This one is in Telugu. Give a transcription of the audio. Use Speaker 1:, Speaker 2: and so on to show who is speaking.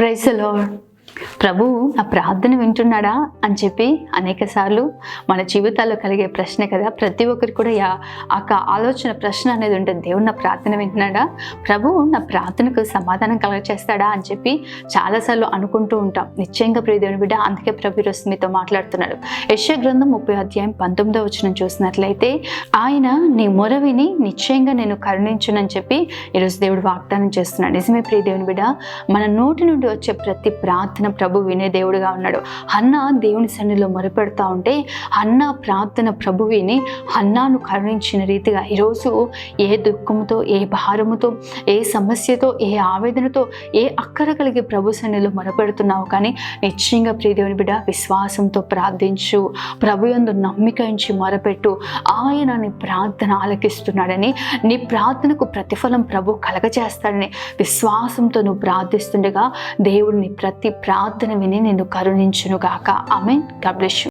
Speaker 1: Praise the lord. ప్రభువు నా ప్రార్థన వింటున్నాడా అని చెప్పి అనేక సార్లు మన జీవితాల్లో కలిగే ప్రశ్న కదా. ప్రతి ఒక్కరికి కూడా ఆలోచన ప్రశ్న అనేది ఉంటుంది. దేవుడు నా ప్రార్థన వింటున్నాడా, ప్రభువు నా ప్రార్థనకు సమాధానం కలగచేస్తాడా అని చెప్పి చాలాసార్లు అనుకుంటూ ఉంటాం. నిశ్చయంగా ప్రియ దేవుని బిడ్డ, అందుకే ప్రభు ఈరోజు మీతో మాట్లాడుతున్నాడు. యెషయా గ్రంథం 30:19 చూసినట్లయితే, ఆయన నీ మొర విని నిశ్చయంగా నేను కరుణించునని చెప్పి ఈరోజు దేవుడు వాగ్దానం చేస్తున్నాడు. నిజమే ప్రియ దేవుని బిడ్డ, మన నోటి నుండి వచ్చే ప్రతి ప్రార్థన ప్రభు వినే దేవుడుగా ఉన్నాడు. హన్నా దేవుని సన్నిధిలో మొరపెడతా ఉంటే హన్నా ప్రార్థన ప్రభు విని హన్నాను కరుణించిన రీతిగా ఈరోజు ఏ దుఃఖంతో, ఏ భారముతో, ఏ సమస్యతో, ఏ ఆవేదనతో, ఏ అక్కర కలిగి ప్రభు సన్నిధిలో మొరపెడుతున్నావు, కానీ నిశ్చయంగా ప్రియ దేవుని బిడ్డ విశ్వాసంతో ప్రార్థించు, ప్రభు యందు నమ్మిక ఉంచి మొరపెట్టు. ఆయన నీ ప్రార్థన ఆలకిస్తున్నాడని, నీ ప్రార్థనకు ప్రతిఫలం ప్రభు కలగజేస్తాడని విశ్వాసంతో నువ్వు ప్రార్థిస్తుండగా దేవుడిని ప్రతి ప్రార్థన విని నిన్ను కరుణించును గాక. ఆమేన్. God bless you.